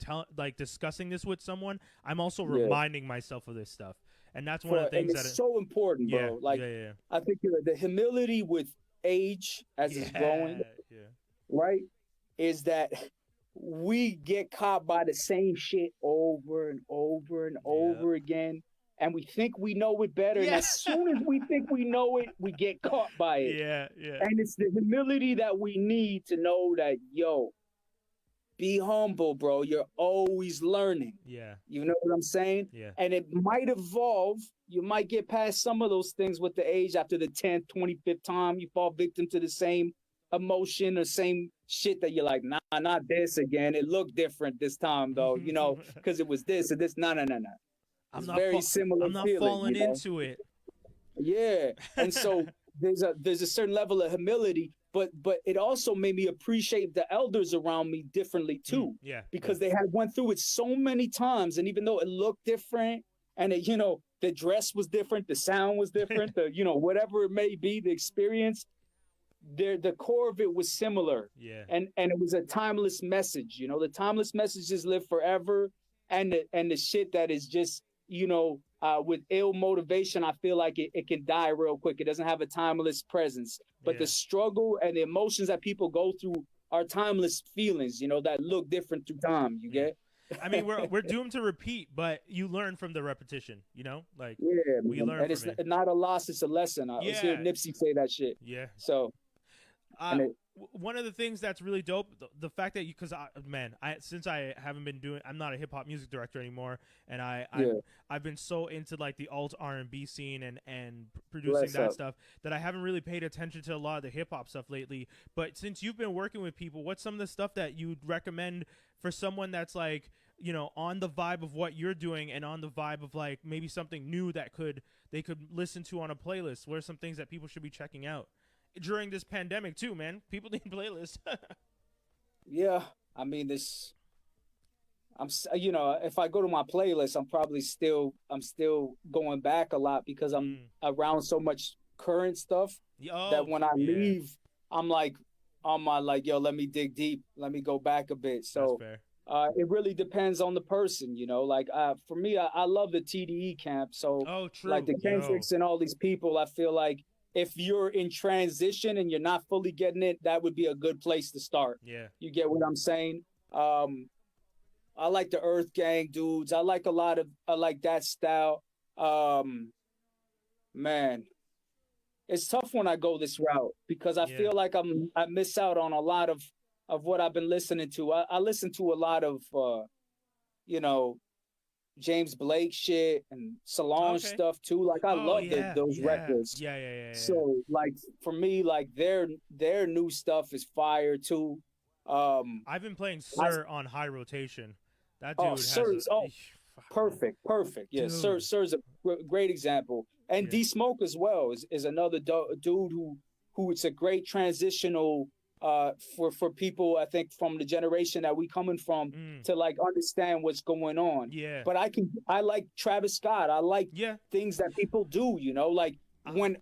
discussing this with someone, I'm also reminding myself of this stuff. And that's one of the things it's so important, bro. I think the humility with age as it's growing, right, is that we get caught by the same shit over and over and over again, and we think we know it better. And as soon as we think we know it, we get caught by it. And it's the humility that we need to know that, be humble, bro. You're always learning. You know what I'm saying? And it might evolve. You might get past some of those things with the age. After the 10th, 25th time, you fall victim to the same emotion or same shit that you're like, nah, not this again. It looked different this time, though, because it was this and this. No. It's very similar. I'm not falling into it. Yeah. And so there's a certain level of humility, but it also made me appreciate the elders around me differently too. Because they had went through it so many times, and even though it looked different, and it, the dress was different, the sound was different, the whatever it may be, the experience, the core of it was similar. And it was a timeless message. The timeless messages live forever, and the shit that is just with ill motivation, I feel like it can die real quick. It doesn't have a timeless presence. But the struggle and the emotions that people go through are timeless feelings, that look different through time. You get? I mean, we're doomed to repeat, but you learn from the repetition, we learn and it's from it. Not a loss, it's a lesson. I was hearing Nipsey say that shit. So one of the things that's really dope, the fact that since I haven't been doing, I'm not a hip hop music director anymore, and I've been so into like the alt R&B scene and producing stuff that I haven't really paid attention to a lot of the hip hop stuff lately. But since you've been working with people, what's some of the stuff that you'd recommend for someone that's like, on the vibe of what you're doing and on the vibe of like maybe something new that they could listen to on a playlist? What are some things that people should be checking out during this pandemic too, man? People need playlists. I mean, if I go to my playlist, I'm still going back a lot because I'm around so much current stuff that when I leave, I'm like, let me dig deep, let me go back a bit. So it really depends on the person, for me, I love the TDE camp. So like the Kendricks and all these people, I feel like if you're in transition and you're not fully getting it, that would be a good place to start. You get what I'm saying? I like the Earth Gang dudes. I like that style. Man, it's tough when I go this route because I feel like I miss out on a lot of what I've been listening to. I listen to a lot of, James Blake shit and Solange stuff too. Like I love those records. So like for me, like their new stuff is fire too. I've been playing Sir on high rotation. That dude Sir's perfect. Yeah, Sir's a great example. And D Smoke as well is another dude who it's a great transitional for people, I think, from the generation that we coming from to like understand what's going on. But I like Travis Scott. I like things that people do, like when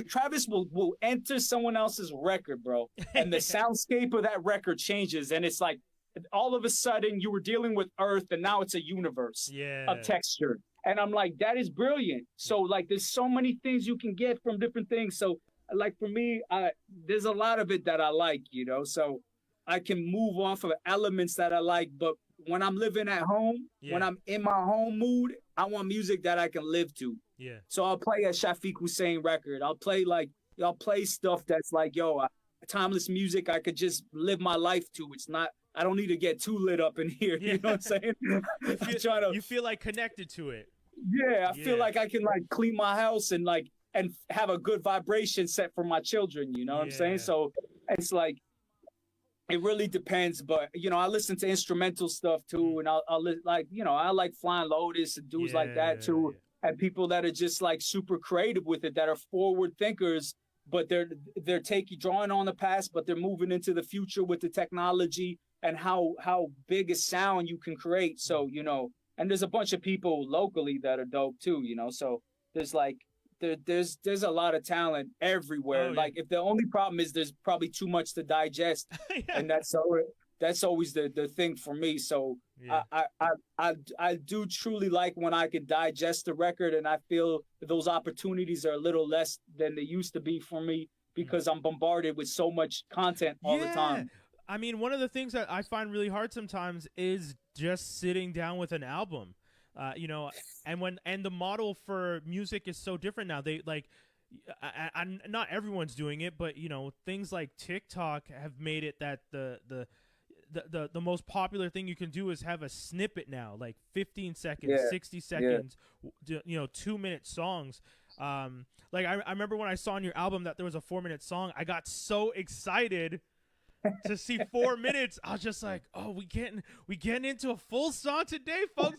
Travis will enter someone else's record, bro, and the soundscape of that record changes, and it's like all of a sudden you were dealing with Earth, and now it's a universe of texture. And I'm like, that is brilliant. So like, there's so many things you can get from different things. So like for me, there's a lot of it that I like, so I can move off of elements that I like. But when I'm living at home, when I'm in my home mood, I want music that I can live to. So I'll play a Shafiq Hussein record. I'll play stuff that's like, timeless music I could just live my life to. It's not, I don't need to get too lit up in here. You know what I'm saying? You feel like connected to it. I feel like I can like clean my house and like and have a good vibration set for my children. You know what I'm saying? So it's like, it really depends, but I listen to instrumental stuff too, and I'll like I like Flying Lotus and dudes like that too, and people that are just like super creative with it, that are forward thinkers, but they're drawing on the past, but they're moving into the future with the technology and how big a sound you can create. So and there's a bunch of people locally that are dope too. So there's like there's a lot of talent everywhere. Like if the only problem is there's probably too much to digest, and that's always the thing for me. So I do truly like when I can digest the record, and I feel those opportunities are a little less than they used to be for me because I'm bombarded with so much content all the time. I mean, one of the things that I find really hard sometimes is just sitting down with an album. And the model for music is so different now. They like, not everyone's doing it, but things like TikTok have made it that the most popular thing you can do is have a snippet now, like 15 seconds, 60 seconds, 2-minute songs. Like I remember when I saw on your album that there was a 4-minute song, I got so excited to see 4 minutes. I was just like, oh, we getting into a full song today, folks.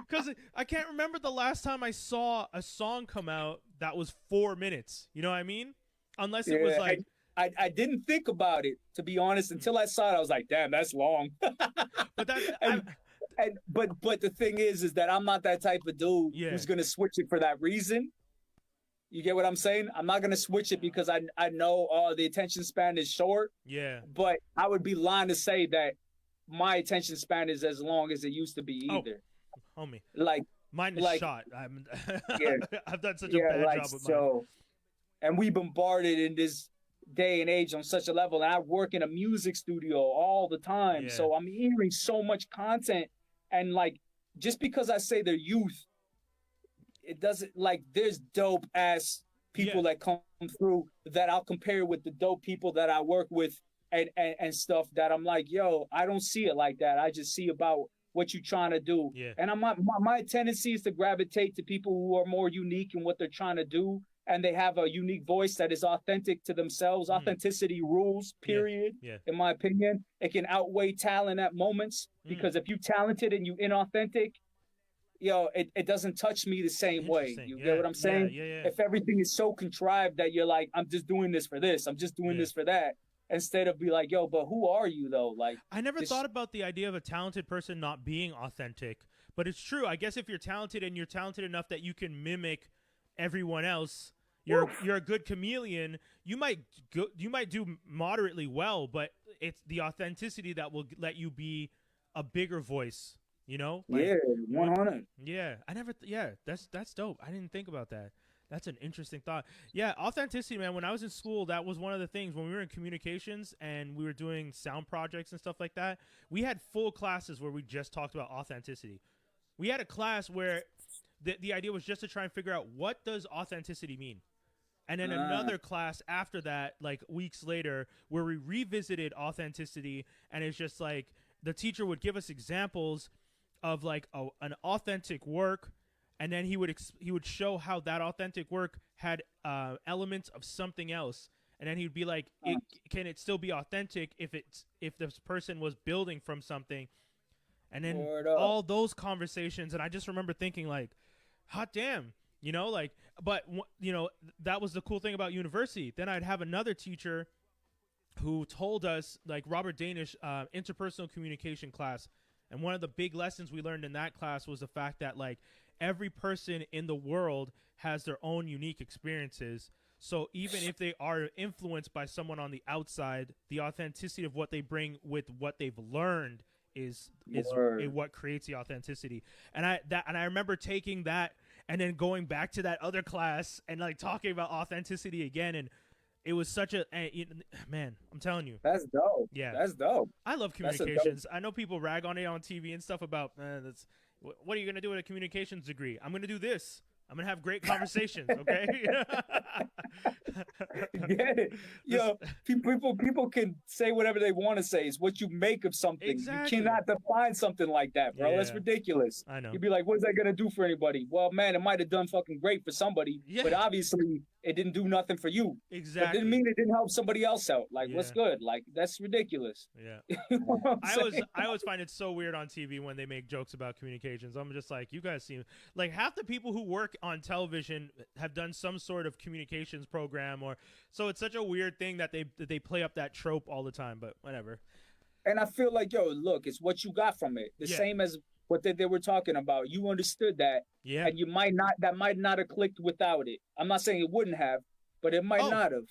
Because I can't remember the last time I saw a song come out that was 4 minutes. You know what I mean? Unless it was like, I didn't think about it, to be honest, until I saw it. I was like, damn, that's long. But that's but the thing is that I'm not that type of dude who's gonna switch it for that reason. You get what I'm saying? I'm not gonna switch it because I know the attention span is short. Yeah. But I would be lying to say that my attention span is as long as it used to be either. Oh, homie. Like mine is shot. I've done such a bad job with mine. And we bombarded in this day and age on such a level, and I work in a music studio all the time. So I'm hearing so much content, and like just because I say they're youth, it doesn't, like, there's dope ass people that come through that I'll compare with the dope people that I work with and stuff that I'm like, yo, I don't see it like that. I just see about what you're trying to do. And my tendency is to gravitate to people who are more unique in what they're trying to do, and they have a unique voice that is authentic to themselves. Authenticity rules, period. In my opinion, it can outweigh talent at moments, because if you're talented and you inauthentic, it doesn't touch me the same way. You get what I'm saying? If everything is so contrived that you're like, I'm just doing this for this, I'm just doing this for that, instead of be like, yo, but who are you though? Like, I never thought about the idea of a talented person not being authentic, but it's true. I guess if you're talented and you're talented enough that you can mimic everyone else, you're a good chameleon. You might do moderately well, but it's the authenticity that will let you be a bigger voice. Like, 100. That's dope. I didn't think about that. That's an interesting thought. Yeah, authenticity, man. When I was in school, that was one of the things when we were in communications and we were doing sound projects and stuff like that. We had full classes where we just talked about authenticity. We had a class where the idea was just to try and figure out, what does authenticity mean? And then another class after that, like weeks later, where we revisited authenticity, and it's just like the teacher would give us examples of like an authentic work, and then he would show how that authentic work had elements of something else, and then he'd be like, can it still be authentic if this person was building from something? And then all those conversations, and I just remember thinking like, hot damn, but that was the cool thing about university. Then I'd have another teacher who told us, like Robert Danish, interpersonal communication class. And one of the big lessons we learned in that class was the fact that like every person in the world has their own unique experiences. So even if they are influenced by someone on the outside, the authenticity of what they bring with what they've learned is what creates the authenticity. And I remember taking that and then going back to that other class and like talking about authenticity again, and it was such a man. I'm telling you, that's dope. Yeah, that's dope. I love communications. I know people rag on it on TV and stuff about what are you gonna do with a communications degree? I'm gonna do this. I'm gonna have great conversations, okay? Get it? Yo, people can say whatever they want to say. It's what you make of something. Exactly. You cannot define something like that, bro. That's Yeah. ridiculous. I know. You'd be like, what's that gonna do for anybody? Well, man, it might have done fucking great for somebody, Yeah. but obviously it didn't do nothing for you. That Exactly. didn't mean it didn't help somebody else out. Like, what's Yeah. good? Like, that's ridiculous. Yeah. You know what I'm saying? I always find it so weird on TV when they make jokes about communications. I'm just like, you guys seem like half the people who work on television have done some sort of communications program, or so it's such a weird thing that they play up that trope all the time. But whatever. And I feel like, yo, look, it's what you got from it. The Yeah. same as what they were talking about. You understood that, Yeah. and that might not have clicked without it. I'm not saying it wouldn't have, but it might not have.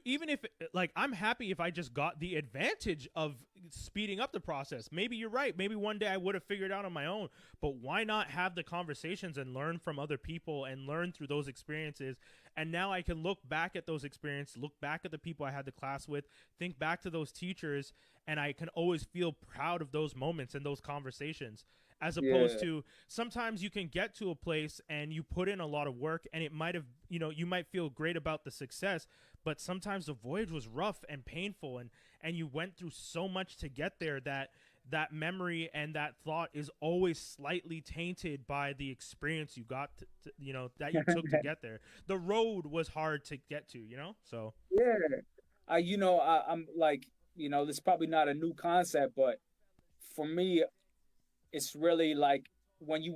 Even if like I'm happy if I just got the advantage of speeding up the process. Maybe you're right. Maybe one day I would have figured out on my own, but why not have the conversations and learn from other people and learn through those experiences? And now I can look back at those experiences, look back at the people I had the class with, think back to those teachers, and I can always feel proud of those moments and those conversations. As opposed to sometimes you can get to a place and you put in a lot of work and it might have, you might feel great about the success, but sometimes the voyage was rough and painful and you went through so much to get there that memory and that thought is always slightly tainted by the experience you got that you took to get there. The road was hard to get to, so. Yeah. I'm like, this is probably not a new concept, but for me, it's really like when you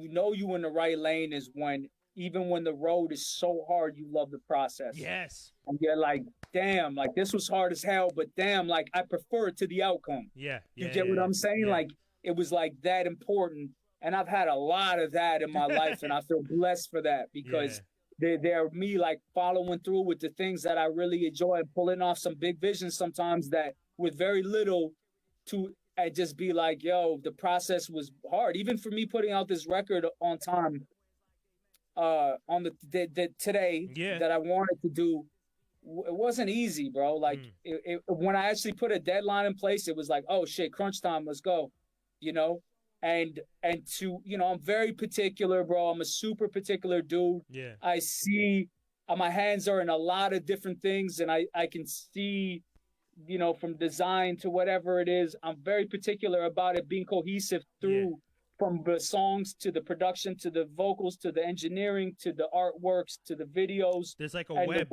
in the right lane is when, even when the road is so hard, you love the process. Yes. And you're like, damn, like this was hard as hell, but damn, like I prefer it to the outcome. Yeah. You get what I'm saying? Yeah. Like it was like that important. And I've had a lot of that in my life, and I feel blessed for that because they're me like following through with the things that I really enjoy and pulling off some big visions sometimes that with very little to and just be like, yo, the process was hard. Even for me putting out this record on time, on the today that I wanted to do, it wasn't easy, bro. Like when I actually put a deadline in place, it was like, oh shit, crunch time, let's go, and to, I'm very particular, bro. I'm a super particular dude. Yeah. I see my hands are in a lot of different things, and I can see, from design to whatever it is, I'm very particular about it being cohesive through from the songs to the production to the vocals to the engineering to the artworks to the videos. There's like a web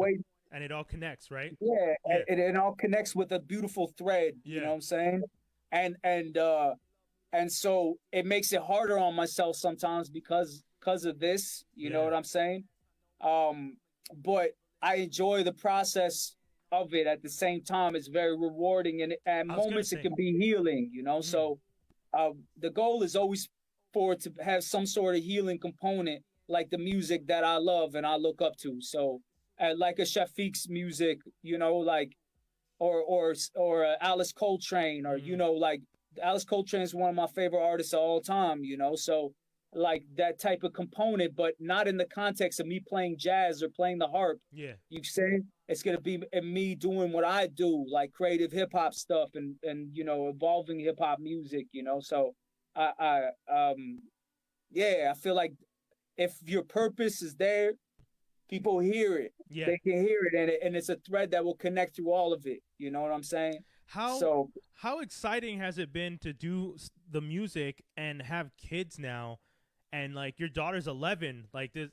and it all connects, right? Yeah. It all connects with a beautiful thread. You know what I'm saying? And so it makes it harder on myself sometimes because of this. You know what I'm saying? But I enjoy the process of it at the same time. It's very rewarding, and at moments it can be healing, so the goal is always for it to have some sort of healing component, like the music that I love and I look up to. So like a Shafiq's music, like or Alice Coltrane, or like Alice Coltrane is one of my favorite artists of all time, so like that type of component, but not in the context of me playing jazz or playing the harp. Yeah. You say it's going to be me doing what I do, like creative hip hop stuff and evolving hip hop music, so I feel like if your purpose is there, people hear it. Yeah. They can hear it, and it's a thread that will connect through all of it. You know what I'm saying? How exciting has it been to do the music and have kids now? And like your daughter's 11, like this,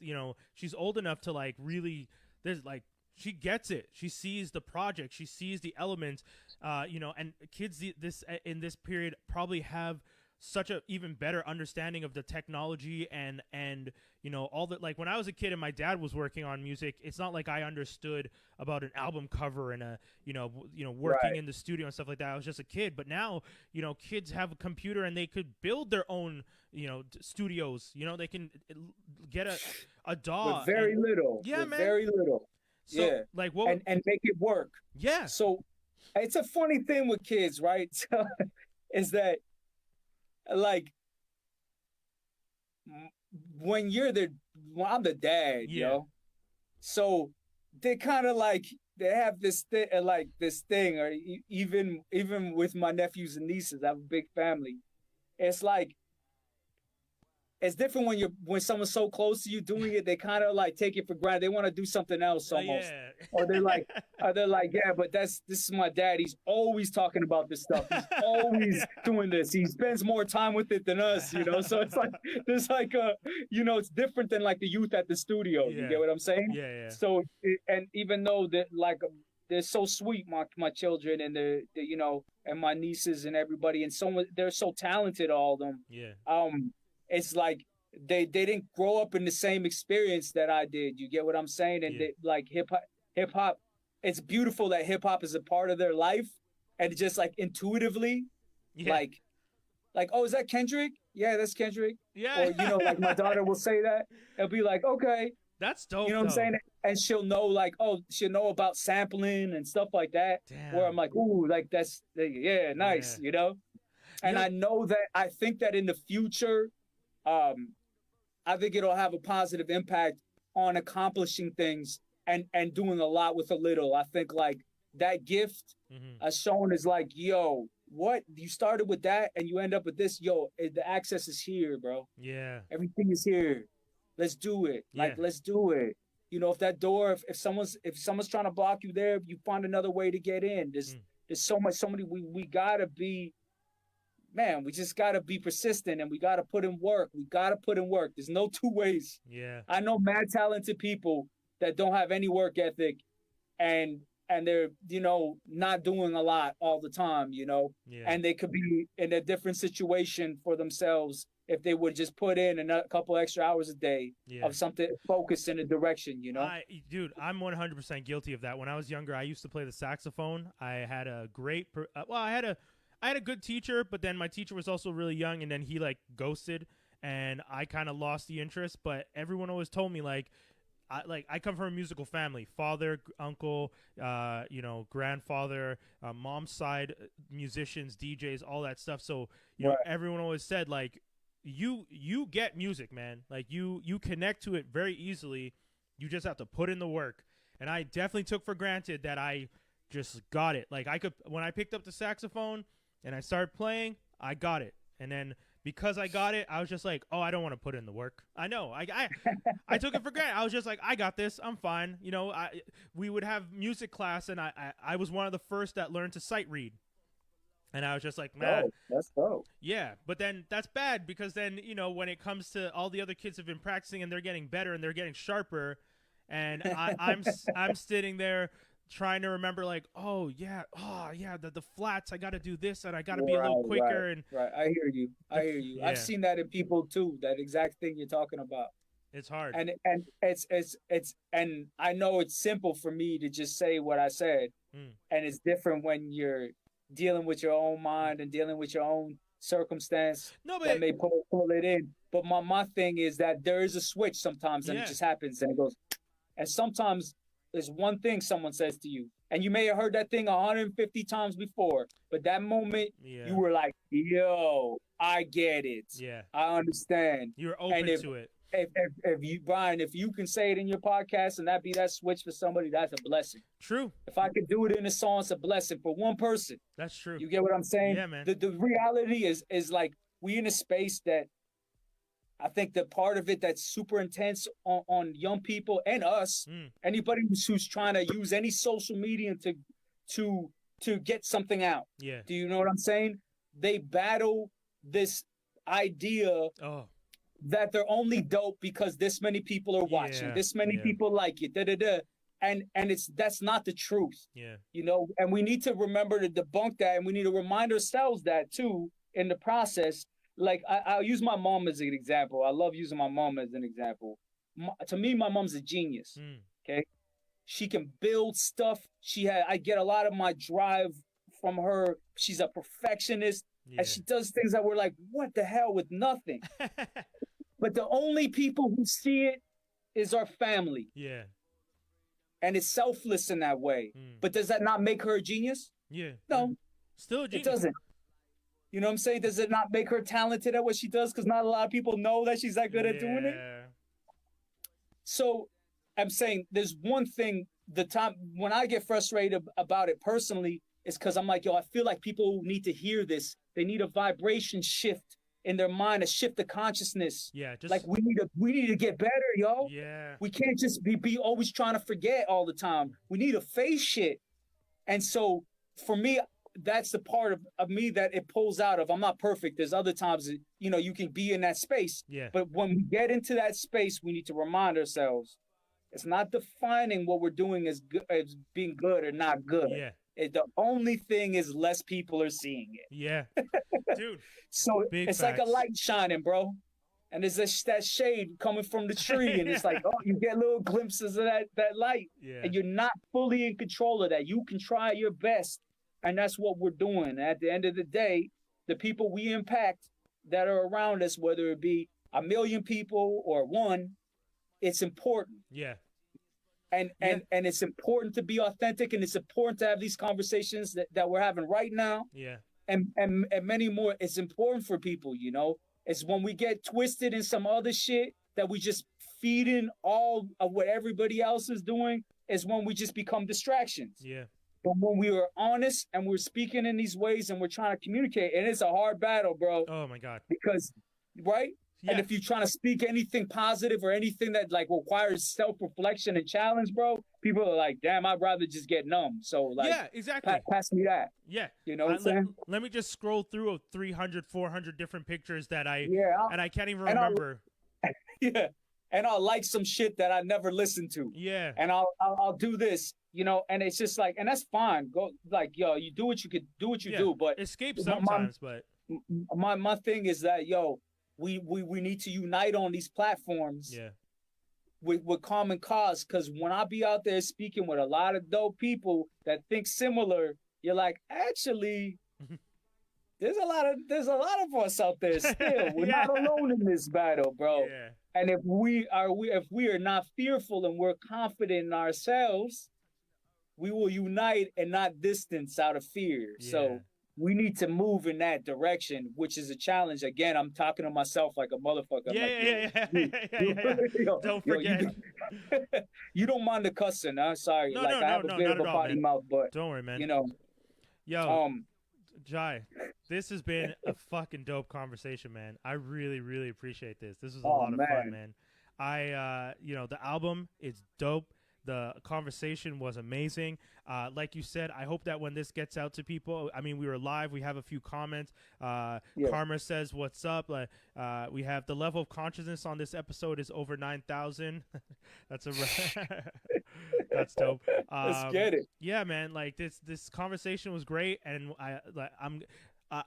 she's old enough to like really, there's like, she gets it. She sees the project. She sees the elements, and kids in this period probably have such a even better understanding of the technology and all that. Like when I was a kid and my dad was working on music, it's not like I understood about an album cover and working in the studio and stuff like that. I was just a kid. But now kids have a computer and they could build their own studios. They can get a DAW with very little. Yeah, man. Very little. So, like what and make it work. Yeah. So it's a funny thing with kids, right? So, is that like when I'm the dad, so they kind of like they have this thing, or even with my nephews and nieces, I have a big family. It's like it's different when someone's so close to you doing it, they kind of like take it for granted. They want to do something else almost. Yeah. Or they're like, yeah, but this is my dad. He's always talking about this stuff. He's always doing this. He spends more time with it than us, you know? So it's like, there's like it's different than like the youth at the studio. Yeah. You get what I'm saying? Yeah. So, and even though that like, they're so sweet, my children, and they're and my nieces and everybody, and they're so talented, all of them. Yeah. It's like they didn't grow up in the same experience that I did. You get what I'm saying? And they, like hip hop, it's beautiful that hip hop is a part of their life, and just like intuitively, like, oh, is that Kendrick? Yeah, that's Kendrick. Yeah. Or like my daughter will say that. It'll be like, okay. That's dope. You know what I'm saying? And she'll know she'll know about sampling and stuff like that. Damn. Where I'm like, ooh, like nice, And I think that in the future, I think it'll have a positive impact on accomplishing things and doing a lot with a little. I think like that gift shown is like, yo, what? You started with that and you end up with this. Yo, the access is here, bro. Yeah. Everything is here. Let's do it. Like, let's do it. If that door, if someone's trying to block you there, you find another way to get in. There's so many, we gotta be, man, we just gotta be persistent, and we gotta put in work. There's no two ways. Yeah. I know mad talented people that don't have any work ethic, and they're, not doing a lot all the time, and they could be in a different situation for themselves if they would just put in a couple extra hours a day of something focused in a direction, Dude, I'm 100% guilty of that. When I was younger, I used to play the saxophone. I had a great, I had a good teacher, but then my teacher was also really young, and then he like ghosted, and I kind of lost the interest. But everyone always told me I come from a musical family, father, uncle, grandfather, mom's side, musicians, DJs, all that stuff. So, everyone always said like, you get music, man. Like you connect to it very easily. You just have to put in the work. And I definitely took for granted that I just got it. Like when I picked up the saxophone and I started playing, I got it. And then because I got it, I was just like, oh, I don't want to put in the work. I know. I took it for granted. I was just like, I got this. I'm fine. We would have music class, and I was one of the first that learned to sight read. And I was just like, man, that's dope. Yeah, but then that's bad, because then, when it comes to all the other kids have been practicing and they're getting better and they're getting sharper, and I'm sitting there trying to remember like, the flats, I got to do this and I got to be a little quicker. Right. I hear you. Yeah. I've seen that in people too. That exact thing you're talking about. It's hard. And it's and I know it's simple for me to just say what I said, and it's different when you're dealing with your own mind and dealing with your own circumstance that may pull it in. But my thing is that there is a switch sometimes, and it just happens, and it goes. And sometimes there's one thing someone says to you, and you may have heard that thing 150 times before, but that moment you were like, yo, I get it. Yeah. I understand. You're open to it. If you, Brian, if you can say it in your podcast and that be that switch for somebody, that's a blessing. True. If I could do it in a song, it's a blessing for one person. That's true. You get what I'm saying? Yeah, man. The reality is like, we in a space that I think the part of it that's super intense on young people and us, anybody who's trying to use any social media to get something out. Yeah. Do you know what I'm saying? They battle this idea that they're only dope because this many people are watching, this many people like it, and that's not the truth. Yeah. And we need to remember to debunk that, and we need to remind ourselves that too in the process. Like I'll use my mom as an example. I love using my mom as an example. To me, my mom's a genius. Okay, she can build stuff. I get a lot of my drive from her. She's a perfectionist, and she does things that we're like, what the hell, with nothing. But the only people who see it is our family. Yeah, and it's selfless in that way. But does that not make her a genius? Yeah, no, still a genius. It doesn't. You know what I'm saying? Does it not make her talented at what she does? Because not a lot of people know that she's that good at doing it. So I'm saying there's one thing, the time when I get frustrated about it personally is because I'm like, yo, I feel like people need to hear this. They need a vibration shift in their mind to shift the consciousness. Yeah, just like we need to get better, yo. Yeah. We can't just be always trying to forget all the time. We need to face shit. And so for me, that's the part of me that it pulls out of. I'm not perfect. There's other times that, you know, you can be in that space. Yeah. But when we get into that space, we need to remind ourselves it's not defining what we're doing as being good or not good. Yeah. The only thing is less people are seeing it. Yeah. Dude. So Big it's facts. like a light shining, bro. And there's that shade coming from the tree. And it's like, oh, you get little glimpses of that light. Yeah. And you're not fully in control of that. You can try your best. And that's what we're doing. At the end of the day, the people we impact that are around us, whether it be 1 million people or one, it's important. Yeah. And it's important to be authentic, and it's important to have these conversations that we're having right now. Yeah. And many more. It's important for people, you know. It's when we get twisted in some other shit that we just feed in all of what everybody else is doing, is when we just become distractions. Yeah. But when we are honest and we're speaking in these ways and we're trying to communicate, and it's a hard battle, bro. Oh my God. Because, right? Yeah. And if you're trying to speak anything positive or anything that like requires self-reflection and challenge, bro, people are like, damn, I'd rather just get numb. So like, yeah, exactly. Pass me that. Yeah. You know what I'm saying? Let me just scroll through 300, 400 different pictures that I can't even and remember. Yeah. And I'll like some shit that I never listened to. Yeah. And I'll do this, you know, and it's just like, and that's fine. Go like, yo, you do what you could do, but escape sometimes. But my thing is that, yo, we need to unite on these platforms. Yeah. With common cause, because when I be out there speaking with a lot of dope people that think similar, you're like, actually, there's a lot of us out there still. We're not alone in this battle, bro. Yeah. And if we are not fearful and we're confident in ourselves, we will unite and not distance out of fear. Yeah. So we need to move in that direction, which is a challenge. Again, I'm talking to myself like a motherfucker. Yeah. Don't forget. You don't mind the cussing, huh? Sorry. No, I have a bit of a potty mouth, but don't worry, man. You know. Yo, Jai, this has been a fucking dope conversation, man. I really, really appreciate this. This was a lot of fun, man. The album is dope. The conversation was amazing. Like you said, I hope that when this gets out to people, I mean, we were live. We have a few comments. Karma says, what's up? We have the level of consciousness on this episode is over 9,000. That's that's dope. Let's get it. Yeah, man. Like this conversation was great. And I'm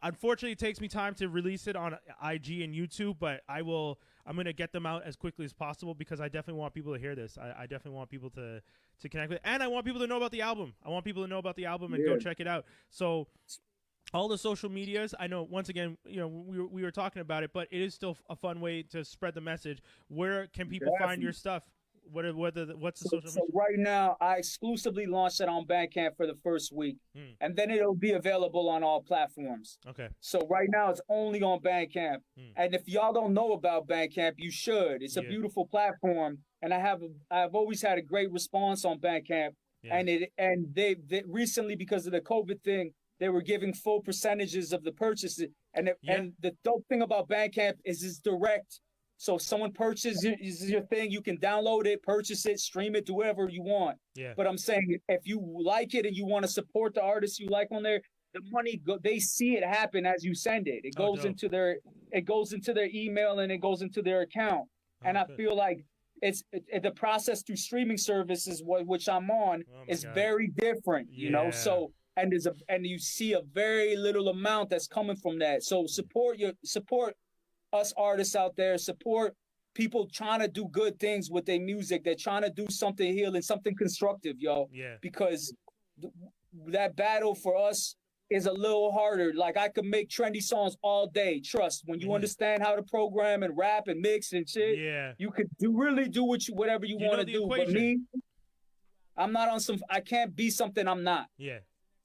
unfortunately, it takes me time to release it on IG and YouTube, but I'm going to get them out as quickly as possible because I definitely want people to hear this. I definitely want people to connect with it. And I want people to know about the album. And go check it out. So all the social medias, I know, once again, you know, we were talking about it, but it is still a fun way to spread the message. Where can people find your stuff? What's the social media? So right now, I exclusively launched it on Bandcamp for the first week, and then it'll be available on all platforms. Okay. So right now, it's only on Bandcamp, and if y'all don't know about Bandcamp, you should. It's a beautiful platform, and I've always had a great response on Bandcamp, and they recently, because of the COVID thing, they were giving full percentages of the purchases, and the dope thing about Bandcamp is it's direct. So if someone purchases your thing, you can download it, purchase it, stream it, do whatever you want. Yeah. But I'm saying if you like it and you want to support the artists you like on there, the money they see it happen as you send it. It goes into their email and it goes into their account. And I feel like it's the process through streaming services which I'm on is very different, you know. So and you see a very little amount that's coming from that. So support us artists out there, support people trying to do good things with their music. They're trying to do something healing, something constructive, yo. Yeah. Because that battle for us is a little harder. Like I could make trendy songs all day. Trust, when you understand how to program and rap and mix and shit, you could really do whatever you want to do. Equation. But me, I'm not on I can't be something I'm not. Yeah.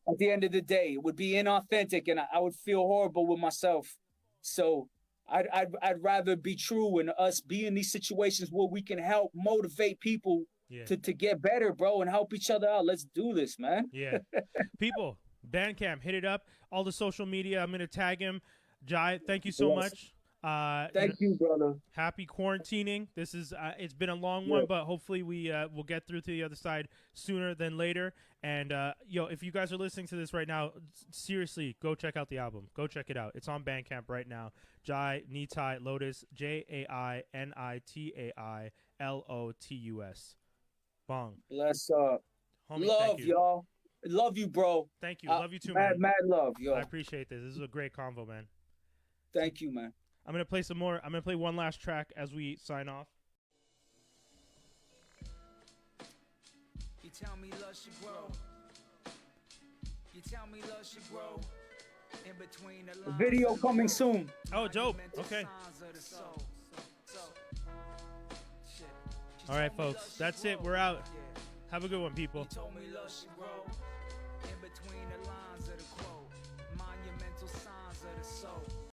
At the end of the day, it would be inauthentic and I would feel horrible with myself. So I'd rather be true and us be in these situations where we can help motivate people to get better, bro, and help each other out. Let's do this, man. Yeah. People, Bandcamp, hit it up. All the social media, I'm going to tag him. Jai, thank you so much. Thank you, brother. Happy quarantining. This is it's been a long one, but hopefully we will get through to the other side sooner than later. And if you guys are listening to this right now, seriously, go check out the album. Go check it out. It's on Bandcamp right now. Jai Nitai Lotus, JaiNitaiLotus. Bong. Bless up. Homie, love, y'all. Love you, bro. Thank you. Love you too, man. Mad love, yo. I appreciate this. This is a great convo, man. Thank you, man. I'm going to play some more. I'm going to play one last track as we sign off. You tell me love should grow. You tell me love should grow. In between the lines. Video coming soon. Oh, dope. Okay. All right, folks. That's it. We're out. Have a good one, people. You told me love should grow. In between the lines.